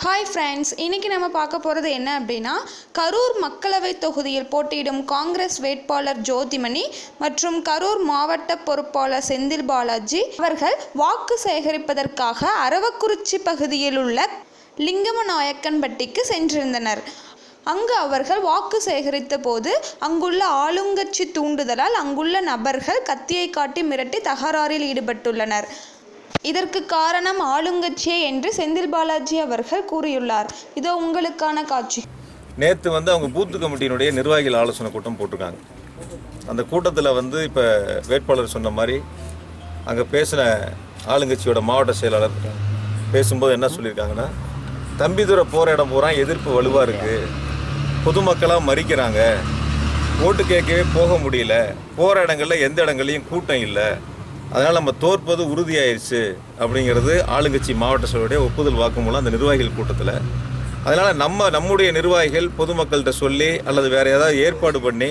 Hi friends, இன்றைக்கி நம்ம பார்க்க போகிறது என்ன அப்படின்னா, கரூர் மக்களவை தொகுதியில் போட்டியிடும் காங்கிரஸ் வேட்பாளர் ஜோதிமணி மற்றும் கரூர் மாவட்ட பொறுப்பாளர் செந்தில் பாலாஜி அவர்கள் வாக்கு சேகரிப்பதற்காக அரவக்குறிச்சி பகுதியில் உள்ள லிங்கமநாயக்கன்பட்டிக்கு சென்றிருந்தனர். அங்கு அவர்கள் வாக்கு சேகரித்த போது அங்குள்ள ஆளுங்கட்சி தூண்டுதலால் அங்குள்ள நபர்கள் கத்தியை காட்டி மிரட்டி தகராறில் ஈடுபட்டுள்ளனர். இதற்கு காரணம் ஆளுங்கட்சியே என்று செந்தில் பாலாஜி அவர்கள் கூறியுள்ளார். இதோ உங்களுக்கான காட்சி. நேற்று அவங்க பூத்து கமிட்டியினுடைய நிர்வாகிகள் ஆலோசனை கூட்டம் போட்டிருக்காங்க. அந்த கூட்டத்தில் இப்போ வேட்பாளர் சொன்ன மாதிரி அங்கே பேசின ஆளுங்கட்சியோட மாவட்ட செயலாளர் பேசும்போது என்ன சொல்லியிருக்காங்கன்னா, தம்பிதுரை போகிற இடம் பூரா எதிர்ப்பு வலுவாக இருக்குது, பொதுமக்களாக மறிக்கிறாங்க, ஓட்டு கேட்கவே போக முடியல, போகிற இடங்களில் எந்த இடங்கள்லையும் கூட்டம் இல்லை, அதனால் நம்ம தோற்பது உறுதியாயிருச்சு அப்படிங்கிறது ஆளுங்கட்சி மாவட்ட செயலருடைய ஒப்புதல் வாக்குமூலம் அந்த நிர்வாகிகள் கூட்டத்தில். அதனால் நம்முடைய நிர்வாகிகள் பொதுமக்கள்கிட்ட சொல்லி அல்லது வேறு ஏதாவது ஏற்பாடு பண்ணி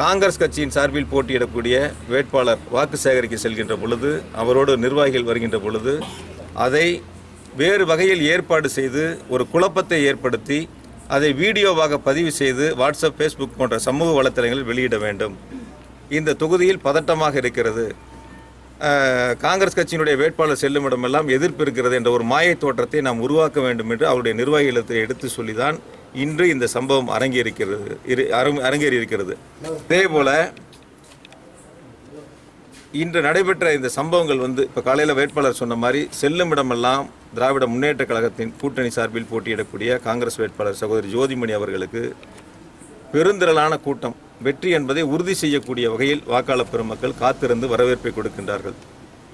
காங்கிரஸ் கட்சியின் சார்பில் போட்டியிடக்கூடிய வேட்பாளர் வாக்கு சேகரிக்க செல்கின்ற பொழுது, அவரோடு நிர்வாகிகள் வருகின்ற பொழுது அதை வேறு வகையில் ஏற்பாடு செய்து ஒரு குழப்பத்தை ஏற்படுத்தி அதை வீடியோவாக பதிவு செய்து வாட்ஸ்அப், ஃபேஸ்புக் போன்ற சமூக வலைத்தளங்களில் வெளியிட வேண்டும். இந்த தொகுதியில் பதட்டமாக இருக்கிறது, காங்கிரஸ் கட்சியினுடைய வேட்பாளர் செல்லும் இடமெல்லாம் எதிர்ப்பு இருக்கிறது என்ற ஒரு மாயை தோற்றத்தை நாம் உருவாக்க வேண்டும் என்று அவருடைய நிர்வாகிகளுக்கு எடுத்து சொல்லிதான் இன்று இந்த சம்பவம் அரங்கேறி இருக்கிறது. இதேபோல இன்று நடைபெற்ற இந்த சம்பவங்கள் இப்போ காலையில் வேட்பாளர் சொன்ன மாதிரி செல்லும் இடமெல்லாம் திராவிட முன்னேற்ற கழகத்தின் கூட்டணி சார்பில் போட்டியிடக்கூடிய காங்கிரஸ் வேட்பாளர் சகோதரி ஜோதிமணி அவர்களுக்கு பெருந்திரளான கூட்டம் வெற்றி என்பதை உறுதி செய்யக்கூடிய வகையில் வாக்காளர் பெருமக்கள் காத்திருந்து வரவேற்பை கொடுக்கின்றார்கள்.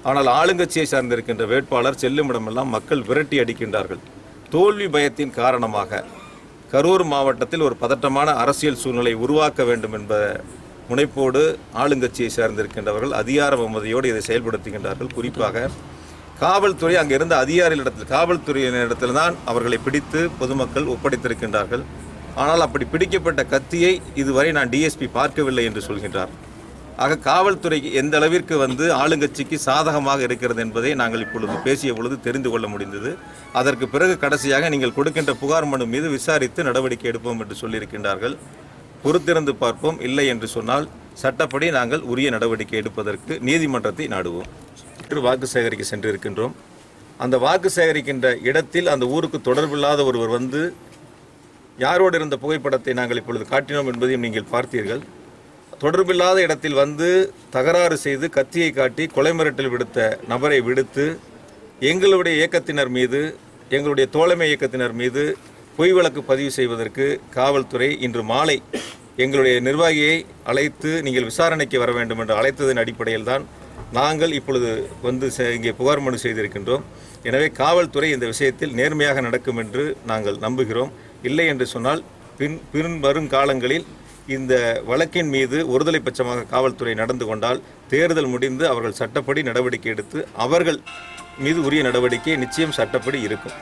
ஆனால் ஆளுங்கட்சியை சார்ந்திருக்கின்ற வேட்பாளர் செல்லுமிடமெல்லாம் மக்கள் விரட்டி அடிக்கின்றார்கள். தோல்வி பயத்தின் காரணமாக கரூர் மாவட்டத்தில் ஒரு பதட்டமான அரசியல் சூழ்நிலை உருவாக்க வேண்டும் என்ற முனைப்போடு ஆளுங்கட்சியை சார்ந்திருக்கின்றவர்கள் அதிகார மமதையோடு இதை செயல்படுத்துகின்றார்கள். குறிப்பாக காவல்துறை அங்கே இருந்த அதிகாரிகளிடத்தில், காவல்துறையினரிடத்தில் தான் அவர்களை பிடித்து பொதுமக்கள் ஒப்படைத்திருக்கின்றார்கள். ஆனால் அப்படி பிடிக்கப்பட்ட கத்தியை இதுவரை நான் டிஎஸ்பி பார்க்கவில்லை என்று சொல்கின்றார். ஆக காவல்துறைக்கு எந்த அளவிற்கு ஆளுங்கட்சிக்கு சாதகமாக இருக்கிறது என்பதை நாங்கள் இப்பொழுது பேசிய பொழுது தெரிந்து கொள்ள முடிந்தது. அதற்கு பிறகு கடைசியாக நீங்கள் கொடுக்கின்ற புகார் மனு மீது விசாரித்து நடவடிக்கை எடுப்போம் என்று சொல்லியிருக்கின்றார்கள். பொறுத்திருந்து பார்ப்போம். இல்லை என்று சொன்னால் சட்டப்படி நாங்கள் உரிய நடவடிக்கை எடுப்பதற்கு நீதிமன்றத்தை நாடுவோம். வாக்கு சேகரிக்க சென்றிருக்கின்றோம். அந்த வாக்கு சேகரிக்கின்ற இடத்தில் அந்த ஊருக்கு தொடர்பில்லாத ஒருவர் யாரோடு இருந்த புகைப்படத்தை நாங்கள் இப்பொழுது காட்டினோம் என்பதையும் நீங்கள் பார்த்தீர்கள். தொடர்பில்லாத இடத்தில் தகராறு செய்து கத்தியை காட்டி கொலை மிரட்டல் விடுத்த நபரை விடுத்து எங்களுடைய இயக்கத்தினர் மீது, எங்களுடைய தோழமை இயக்கத்தினர் மீது பொய் வழக்கு பதிவு செய்வதற்கு காவல்துறை இன்று மாலை எங்களுடைய நிர்வாகியை அழைத்து நீங்கள் விசாரணைக்கு வர வேண்டும் என்று அழைத்ததன் அடிப்படையில் தான் நாங்கள் இப்பொழுது இங்கே புகார் மனு செய்திருக்கின்றோம். எனவே காவல்துறை இந்த விஷயத்தில் நேர்மையாக நடக்கும் என்று நாங்கள் நம்புகிறோம். இல்லை என்று சொன்னால் பின்வரும் காலங்களில் இந்த வழக்கின் மீது ஒருதலை பட்சமாக காவல்துறை நடந்து கொண்டால் தேர்தல் முடிந்து அவர்கள் சட்டப்படி நடவடிக்கை எடுத்து அவர்கள் மீது உரிய நடவடிக்கை நிச்சயம் சட்டப்படி இருக்கும்.